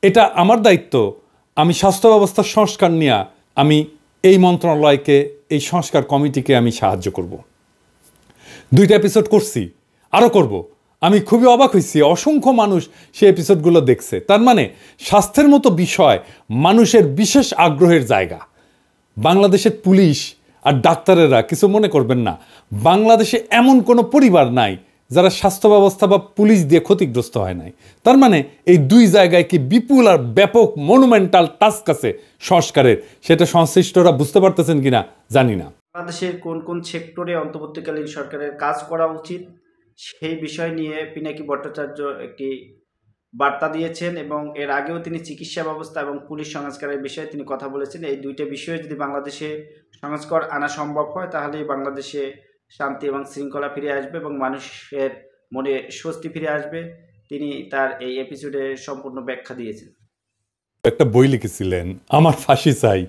এটা আমার দায়িত্ব। আমি স্বাস্থ্য ব্যবস্থার সংস্কার নিয়ে আমি এই মন্ত্রণালয়কে, এই সংস্কার কমিটিকে আমি সাহায্য করব। 2টা এপিসোড করছি, আরও করব। আমি খুবই অবাক হয়েছি, অসংখ্য মানুষ সেই এপিসোডগুলো দেখছে। তার মানে স্বাস্থ্যের মতো বিষয় মানুষের বিশেষ আগ্রহের জায়গা। বাংলাদেশের পুলিশ আর ডাক্তারেরা কিছু মনে করবেন না, বাংলাদেশে এমন কোনো পরিবার নাই যারা স্বাস্থ্য ব্যবস্থা বা পুলিশ দিয়ে ক্ষতিগ্রস্ত হয় নাই। তার মানে এই 2 জায়গায় কি বিপুল আর ব্যাপক মনুমেন্টাল টাস্ক আছে সংস্কারের, সেটা সংশ্লিষ্টরা বুঝতে পারতেছেন কিনা জানি না। বাংলাদেশের কোন কোন সেক্টরে অন্তর্বর্তীকালীন সরকারের কাজ করা উচিত সেই বিষয় নিয়ে পিনাকি ভট্টাচার্য একটি বার্তা দিয়েছেন, এবং এর আগেও তিনি চিকিৎসা ব্যবস্থা এবং পুলিশ সংস্কারের বিষয়ে তিনি কথা বলেছেন। এই 2টা বিষয়ে যদি বাংলাদেশে সংস্কার আনা সম্ভব হয় তাহলে বাংলাদেশে শান্তি এবং শৃঙ্খলা ফিরে আসবে এবং মানুষের মনে স্বস্তি ফিরে আসবে। তিনি তার এই এপিসোডে সম্পূর্ণ ব্যাখ্যা দিয়েছেন। একটা বই লিখেছিলেন আমার ফাঁসি চাই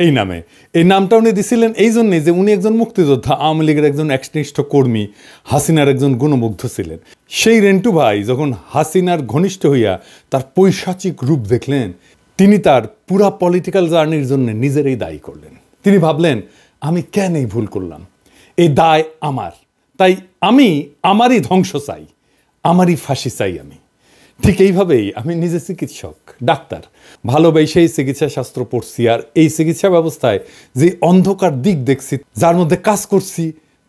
এই নামে। এই নামটা উনি দিছিলেন এই জন্যে যে উনি একজন মুক্তিযোদ্ধা, আওয়ামী লীগের একজন একনিষ্ঠ কর্মী, হাসিনার একজন গুণমুগ্ধ ছিলেন। সেই রেন্টু ভাই যখন হাসিনার ঘনিষ্ঠ হইয়া তার পৈশাচিক রূপ দেখলেন, তিনি তার পুরা পলিটিক্যাল জার্নির জন্য নিজেরই দায়ী করলেন। তিনি ভাবলেন আমি কেন এই ভুল করলাম, এই দায় আমার, তাই আমি আমারই ধ্বংস চাই, আমারই ফাঁসি চাই। আমি ঠিক এইভাবেই আমি নিজে চিকিৎসক, ডাক্তার, ভালোবেসেই চিকিৎসা শাস্ত্র পড়ছি, আর এই চিকিৎসা ব্যবস্থায় যে অন্ধকার দিক দেখছি, যার মধ্যে কাজ করছি,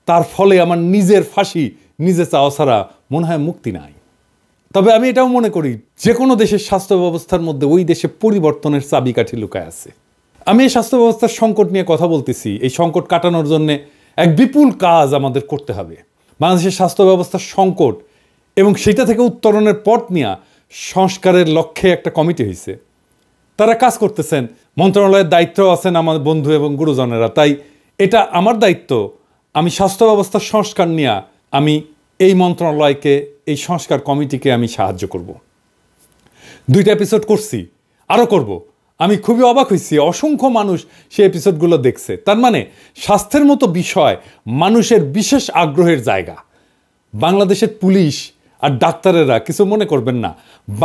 তার ফলে আমার নিজের ফাঁসি নিজে চাওয়া ছাড়া মনে হয় মুক্তি নাই। তবে আমি এটাও মনে করি যে কোনো দেশের স্বাস্থ্য ব্যবস্থার মধ্যে ওই দেশে পরিবর্তনের চাবিকাঠি লুকায় আছে। আমি এই স্বাস্থ্য ব্যবস্থার সংকট নিয়ে কথা বলতেছি। এই সংকট কাটানোর জন্য এক বিপুল কাজ আমাদের করতে হবে। বাংলাদেশের স্বাস্থ্য ব্যবস্থার সংকট এবং সেটা থেকে উত্তরণের পথ নিয়ে সংস্কারের লক্ষ্যে একটা কমিটি হয়েছে, তারা কাজ করতেছেন। মন্ত্রণালয়ের দায়িত্ব আছেন আমার বন্ধু এবং গুরুজনেরা। তাই এটা আমার দায়িত্ব। আমি স্বাস্থ্য ব্যবস্থার সংস্কার নিয়ে আমি এই মন্ত্রণালয়কে, এই সংস্কার কমিটিকে আমি সাহায্য করব। 2টা এপিসোড করছি, আরও করব। আমি খুবই অবাক হয়েছি, অসংখ্য মানুষ সেই এপিসোডগুলো দেখছে। তার মানে স্বাস্থ্যের মতো বিষয় মানুষের বিশেষ আগ্রহের জায়গা। বাংলাদেশের পুলিশ আর ডাক্তারেরা কিছু মনে করবেন না,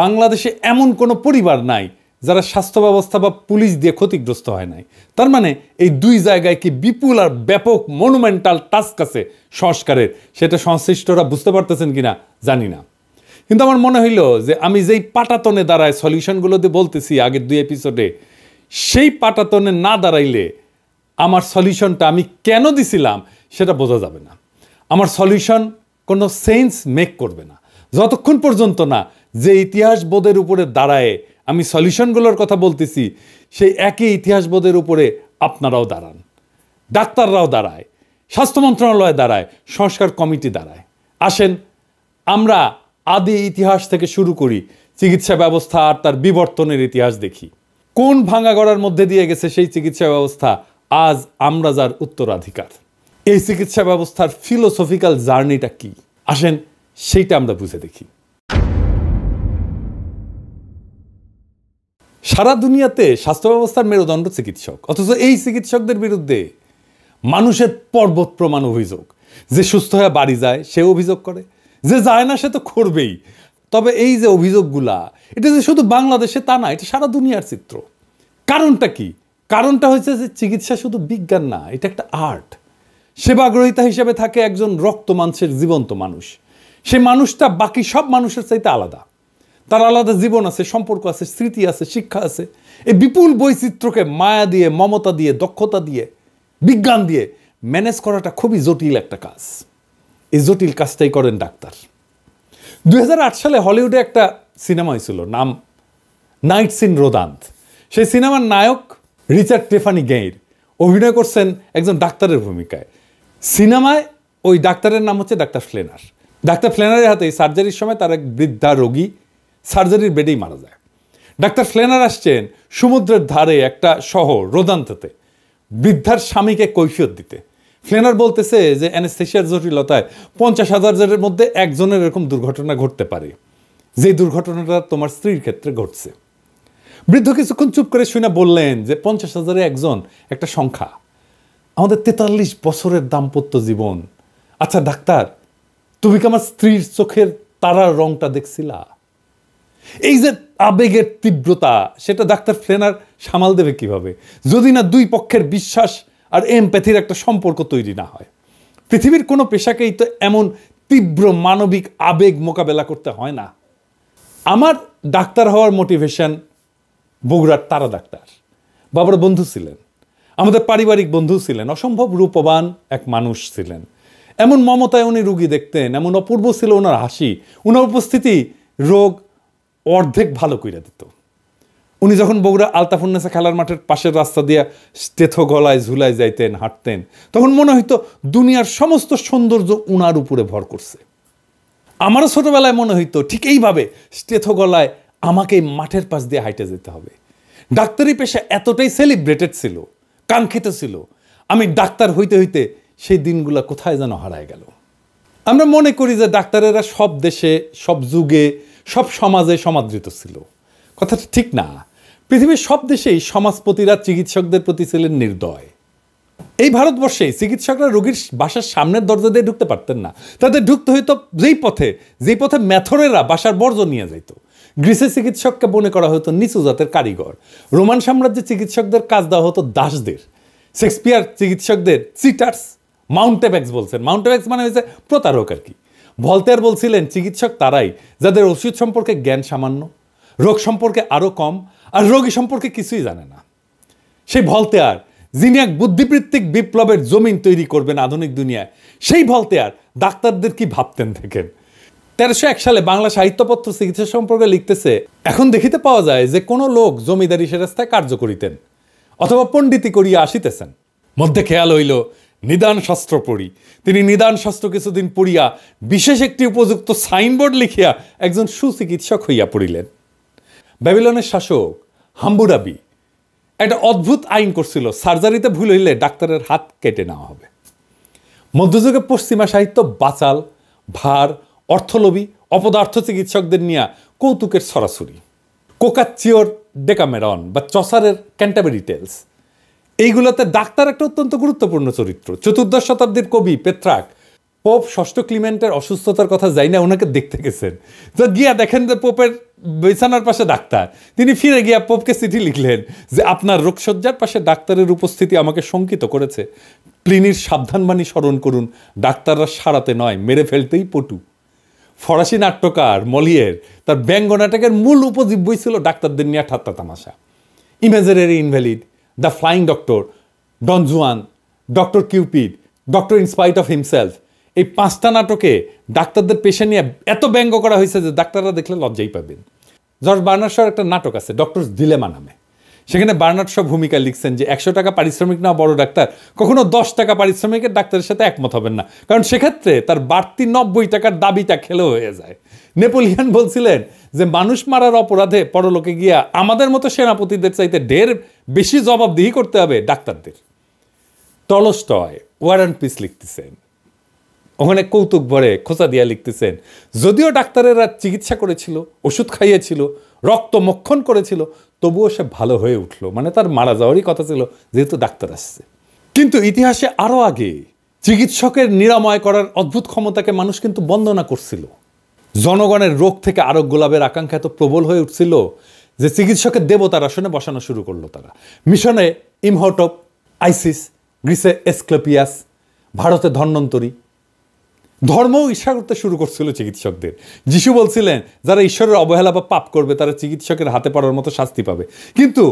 বাংলাদেশে এমন কোনো পরিবার নাই যারা স্বাস্থ্য ব্যবস্থা বা পুলিশ দিয়ে ক্ষতিগ্রস্ত হয় নাই। তার মানে এই 2 জায়গায় কি বিপুল আর ব্যাপক মনুমেন্টাল টাস্ক আছে সংস্কারের, সেটা সংশ্লিষ্টরা বুঝতে পারতেছেন কিনা জানি না। কিন্তু আমার মনে হইল যে আমি যেই পাটাতনে দাঁড়ায় সলিউশনগুলো দিয়ে বলতেছি আগের 2 এপিসোডে, সেই পাটাতনে না দাঁড়াইলে আমার সলিউশনটা আমি কেন দিছিলাম সেটা বোঝা যাবে না। আমার সলিউশন কোনো সেন্স মেক করবে না যতক্ষণ পর্যন্ত না যে ইতিহাসবোধের উপরে দাঁড়ায় আমি সলিউশনগুলোর কথা বলতেছি, সেই একই ইতিহাসবোধের উপরে আপনারাও দাঁড়ান, ডাক্তাররাও দাঁড়ায়, স্বাস্থ্য মন্ত্রণালয় দাঁড়ায়, সংস্কার কমিটি দাঁড়ায়। আসেন আমরা আদি ইতিহাস থেকে শুরু করি, চিকিৎসা ব্যবস্থা আর তার বিবর্তনের ইতিহাস দেখি। কোন ভাঙা গড়ার মধ্যে দিয়ে গেছে সেই চিকিৎসা ব্যবস্থা, আজ আমরা যার উত্তরাধিকার। এই চিকিৎসা ব্যবস্থার ফিলোসফিক্যাল জার্নিটা কি, আসেন সেইটা আমরা বুঝে দেখি। সারা দুনিয়াতে স্বাস্থ্য ব্যবস্থার মেরুদণ্ড চিকিৎসক, অথচ এই চিকিৎসকদের বিরুদ্ধে মানুষের পর্বত প্রমাণ অভিযোগ। যে সুস্থ হয়ে বাড়ি যায় সে অভিযোগ করে, যে যায় না সে তো করবেই। তবে এই যে অভিযোগগুলা, এটা যে শুধু বাংলাদেশে তা না, এটা সারা দুনিয়ার চিত্র। কারণটা কি? কারণটা হচ্ছে যে চিকিৎসা শুধু বিজ্ঞান না, এটা একটা আর্ট। সেবাগ্রহীতা হিসেবে থাকে একজন রক্ত মাংসের জীবন্ত মানুষ। সে মানুষটা বাকি সব মানুষের চাইতে আলাদা। তার আলাদা জীবন আছে, সম্পর্ক আছে, স্মৃতি আছে, শিক্ষা আছে। এই বিপুল বৈচিত্র্যকে মায়া দিয়ে, মমতা দিয়ে, দক্ষতা দিয়ে, বিজ্ঞান দিয়ে ম্যানেজ করাটা খুবই জটিল একটা কাজ। এই জটিল কাজটাই করেন ডাক্তার। 2008 সালে হলিউডে একটা সিনেমা হয়েছিল, নাম নাইটস ইন রোদান্থ। সেই সিনেমার নায়ক রিচার্ড টেফানি গেইর অভিনয় করছেন একজন ডাক্তারের ভূমিকায়। সিনেমায় ওই ডাক্তারের নাম হচ্ছে ডাক্তার ফ্লেনার। ডাক্তার ফ্লেনারের হাতে সার্জারির সময় তার এক বৃদ্ধা রোগী সার্জারির বেডেই মারা যায়। ডাক্তার ফ্লেনার আসছেন সমুদ্রের ধারে একটা শহর রোদান্থতে বৃদ্ধার স্বামীকে কৈফিয়ত দিতে। ফ্লেনার বলতেছে যে অ্যানেস্থেশিয়ার জটিলতায় 50,000 জনের মধ্যে একজনের এরকম দুর্ঘটনা ঘটতে পারে, যে দুর্ঘটনাটা তোমার স্ত্রীর ক্ষেত্রে ঘটছে। বৃদ্ধ কিছুক্ষণ চুপ করে শুনে বললেন যে 50,000-এ একজন একটা সংখ্যা, আমাদের 43 বছরের দাম্পত্য জীবন। আচ্ছা ডাক্তার, তুমি কি আমার স্ত্রীর চোখের তারার রংটা দেখছিলা? এই যে আবেগের তীব্রতা, সেটা ডাক্তার ফ্লেনার সামাল দেবে কিভাবে যদি না দুই পক্ষের বিশ্বাস আর এমপ্যাথির একটা সম্পর্ক তৈরি না হয়। পৃথিবীর কোনো পেশাকেই তো এমন তীব্র মানবিক আবেগ মোকাবেলা করতে হয় না। আমার ডাক্তার হওয়ার মোটিভেশন বগুড়ার তারা ডাক্তার, বাবার বন্ধু ছিলেন, আমাদের পারিবারিক বন্ধু ছিলেন, অসম্ভব রূপবান এক মানুষ ছিলেন। এমন মমতায় উনি রুগী দেখতেন, এমন অপূর্ব ছিল ওনার হাসি, ওনার উপস্থিতি রোগ অর্ধেক ভালো কইরা দিত। উনি যখন বগুড়া আলতাফুন্নেসা খেলার মাঠের পাশের রাস্তা দিয়ে স্টেথো গলায় ঝুলায় যাইতেন, হাঁটতেন, তখন মনে হইতো দুনিয়ার সমস্ত সৌন্দর্য উনার উপরে ভর করছে। আমারও ছোটবেলায় মনে হইতো ঠিক এইভাবে স্টেথো গলায় আমাকে মাঠের পাশ দিয়ে হাইটে যেতে হবে। ডাক্তারি পেশা এতটাই সেলিব্রেটেড ছিল, কাঙ্ক্ষিত ছিল, আমি ডাক্তার হইতে হইতে সেই দিনগুলো কোথায় যেন হারায় গেল। আমরা মনে করি যে ডাক্তারেরা সব দেশে, সব যুগে, সব সমাজে সমাদৃত ছিল। কথাটা ঠিক না। পৃথিবীর সব দেশেই সমাজপতিরা চিকিৎসকদের প্রতি ছিলেন নির্দয়। এই ভারতবর্ষে চিকিৎসকরা রোগীর বাসার সামনের দরজা দিয়ে ঢুকতে পারতেন না, তাদের ঢুকতে হইতো যেই পথে ম্যাথরেরা বাসার বর্জ্য নিয়ে যাইত। গ্রিসের চিকিৎসককে মনে করা হতো নিচু জাতের কারিগর, রোমান সাম্রাজ্যের চিকিৎসকদের কাজ দেওয়া হতো দাসদের, শেক্সপিয়ার চিকিৎসকদের চিটার্স, মাউন্টেব্যাক্স বলছেন। মাউন্টেব্যাক্স মানে হয়েছে প্রতারক আর কি। ভলতেয়ার বলছিলেন চিকিৎসক তারাই যাদের ওষুধ সম্পর্কে জ্ঞান সামান্য, রোগ সম্পর্কে আরও কম, আর রোগী সম্পর্কে কিছুই জানে না। সেই ভলতেয়ার, যিনি এক বুদ্ধিবৃত্তিক বিপ্লবের জমিন তৈরি করবেন আধুনিক দুনিয়ায়, সেই ভলতেয়ার ডাক্তারদের কি ভাবতেন দেখেন। 1301 সালে বাংলা সাহিত্যপত্র চিকিৎসা সম্পর্কে লিখতেছে, এখন দেখিতে পাওয়া যায় যে কোনো লোক জমিদারি সেরাস্তায় কার্য করিতেন অথবা পণ্ডিতি করিয়া আসিতেছেন, মধ্যে খেয়াল হইল নিদান শাস্ত্র পড়ি। তিনি নিদান শাস্ত্র কিছুদিন পড়িয়া বিশেষ একটি উপযুক্ত সাইনবোর্ড লিখিয়া একজন সুচিকিৎসক হইয়া পড়িলেন। ব্যাবিলনের শাসক হাম্বুরাবি একটা অদ্ভুত আইন করছিল, সার্জারিতে ভুল হইলে ডাক্তারের হাত কেটে নেওয়া হবে। মধ্যযুগে পশ্চিমা সাহিত্য বাচাল, ভার, অর্থলোভী, অপদার্থ চিকিৎসকদের নিয়ে কৌতুকের সরাসরি। কোকাচ্চিওর ডেকামেরন বা চসারের ক্যান্টাবেরি টেলস, এইগুলোতে ডাক্তার একটা অত্যন্ত গুরুত্বপূর্ণ চরিত্র। 14 শতাব্দীর কবি পেত্রাক পোপ ষষ্ঠ ক্লিমেন্টের অসুস্থতার কথা যাই না, ওনাকে দেখতে গেছেন, তো গিয়া দেখেন যে পোপের বিছানার পাশে ডাক্তার। তিনি ফিরে গিয়া পোপকে চিঠি লিখলেন যে আপনার রোগশয্যার পাশে ডাক্তারের উপস্থিতি আমাকে শঙ্কিত করেছে। প্লিনির সাবধানবাণী স্মরণ করুন, ডাক্তাররা সারাতে নয় মেরে ফেলতেই পটু। ফরাসি নাট্যকার মলিয়ের তার ব্যঙ্গ নাটকের মূল উপজীব্যই ছিল ডাক্তারদের নিয়ে ঠাট্টা তামাশা। Imaginary invalid, the flying doctor, Don Juan, doctor Cupid, doctor in spite of himself, এই 5টা নাটকে ডাক্তারদের পেশা নিয়ে এত ব্যঙ্গ করা হয়েছে যে ডাক্তাররা দেখলে লজ্জাই পাবেন। জর্জ বার্নার্ড শর একটা নাটক আছে ডক্টর ডিলেমা নামে, সেখানে বার্নার্ড শ ভূমিকা লিখছেন যে 100 টাকা পারিশ্রমিক না বড় ডাক্তার কখনো 10 টাকা পারিশ্রমিকের ডাক্তারের সাথে একমত হবেন না, কারণ সেক্ষেত্রে তার বাড়তি 90 টাকার দাবিটা খেলেও হয়ে যায়। নেপোলিয়ন বলছিলেন যে মানুষ মারার অপরাধে পরলোকে গিয়া আমাদের মতো সেনাপতিদের চাইতে ঢের বেশি জবাবদিহি করতে হবে ডাক্তারদের। টলস্টয় ওয়ার অ্যান্ড পিস লিখতেছেন, ওখানে কৌতুক ভরে খোঁচা দিয়া লিখতেছেন, যদিও ডাক্তারেরা চিকিৎসা করেছিল, ওষুধ খাইয়েছিল, রক্ত মক্ষণ করেছিল, তবুও সে ভালো হয়ে উঠলো, মানে তার মারা যাওয়ারই কথা ছিল যেহেতু ডাক্তার আসছে। কিন্তু ইতিহাসে আরও আগে চিকিৎসকের নিরাময় করার অদ্ভুত ক্ষমতাকে মানুষ কিন্তু বন্দনা করছিল। জনগণের রোগ থেকে আরোগ্য লাভের আকাঙ্ক্ষা এত প্রবল হয়ে উঠছিল যে চিকিৎসকের দেবতার আসনে বসানো শুরু করলো তারা। মিশনে ইমহটপ, আইসিস, গ্রিসে এসক্লেপিয়াস, ভারতে ধন্বন্তরী। ধর্মও ঈর্ষা করতে শুরু করছিল চিকিৎসকদের। যিশু বলছিলেন যারা ঈশ্বরের অবহেলা বা পাপ করবে তারা চিকিৎসকের হাতে পড়ার মতো শাস্তি পাবে। কিন্তু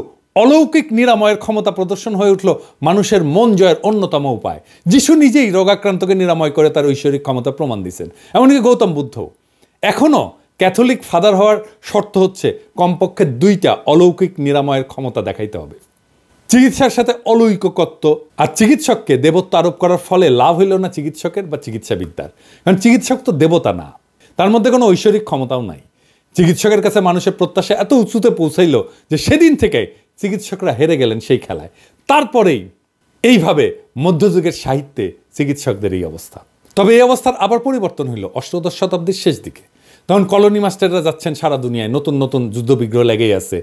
অলৌকিক নিরাময়ের ক্ষমতা প্রদর্শন হয়ে উঠল মানুষের মন জয়ের অন্যতম উপায়। যিশু নিজেই রোগাক্রান্তকে নিরাময় করে তার ঐশ্বরিক ক্ষমতা প্রমাণ দিয়েছেন, এমনকি গৌতম বুদ্ধ। এখনও ক্যাথলিক ফাদার হওয়ার শর্ত হচ্ছে কমপক্ষে 2টা অলৌকিক নিরাময়ের ক্ষমতা দেখাইতে হবে। চিকিৎসার সাথে অলৌকিকত্ব আর চিকিৎসককে দেবত্ব আরোপ করার ফলে লাভ হইল না চিকিৎসকের বা চিকিৎসাবিদ্যার, কারণ চিকিৎসক তো দেবতা না, তার মধ্যে কোনো ঐশ্বরিক ক্ষমতাও নাই। চিকিৎসকের কাছে মানুষের প্রত্যাশা এত উঁচুতে পৌঁছাইল যে সেদিন থেকে চিকিৎসকরা হেরে গেলেন সেই খেলায়। তারপরেই এইভাবে মধ্যযুগের সাহিত্যে চিকিৎসকদের এই অবস্থা। তবে এই অবস্থার আবার পরিবর্তন হইল অষ্টাদশ শতাব্দীর শেষ দিকে, তখন কলোনি মাস্টাররা যাচ্ছেন সারা দুনিয়ায়, নতুন নতুন যুদ্ধবিগ্রহ লেগেই আছে।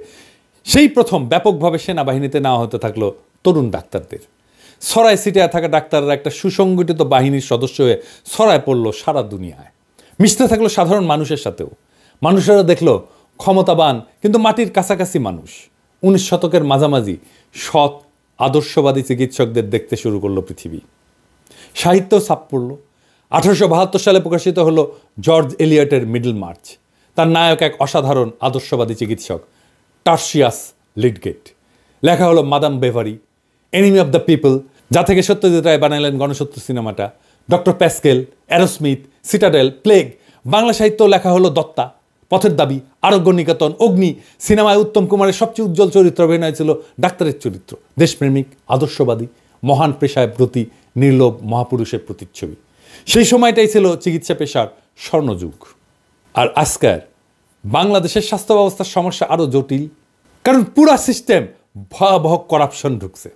সেই প্রথম ব্যাপকভাবে সেনাবাহিনীতে নেওয়া হতে থাকলো তরুণ ডাক্তারদের। ছড়ায় ছিটিয়ে থাকা ডাক্তাররা একটা সুসংগঠিত বাহিনীর সদস্য হয়ে ছড়ায় পড়লো সারা দুনিয়ায়, মিশতে থাকলো সাধারণ মানুষের সাথেও। মানুষেরা দেখলো ক্ষমতাবান কিন্তু মাটির কাছাকাছি মানুষ 19 শতকের মাঝামাঝি সৎ আদর্শবাদী চিকিৎসকদের দেখতে শুরু করলো পৃথিবী। সাহিত্যও ছাপ পড়ল। 1872 সালে প্রকাশিত হলো জর্জ এলিয়টের মিডল মার্চ। তার নায়ক এক অসাধারণ আদর্শবাদী চিকিৎসক টার্সিয়াস লিডগেট। লেখা হলো Madame Bovary, Enemy of the People, যা থেকে সত্যজিৎ রায় বানাইলেন গণশত্রু সিনেমাটা। Doctor Pascal, Arrowsmith, Citadel, Plague. Bangla সাহিত্য লেখা হলো দত্তা, পথের দাবি, আরোগ্য নিকেতন, অগ্নি। সিনেমায় উত্তম কুমারের সবচেয়ে উজ্জ্বল চরিত্র অভিনয় ছিল ডাক্তারের চরিত্র। দেশপ্রেমিক, আদর্শবাদী, মহান পেশায় ব্রতী, নির্লোভ মহাপুরুষের প্রতিচ্ছবি। সেই সময়টাই ছিল চিকিৎসা পেশার স্বর্ণযুগ। আর আজকের বাংলাদেশের স্বাস্থ্য ব্যবস্থার সমস্যা আরও জটিল, কারণ পুরা সিস্টেম ভয়াবহ করাপশন ঢুকছে।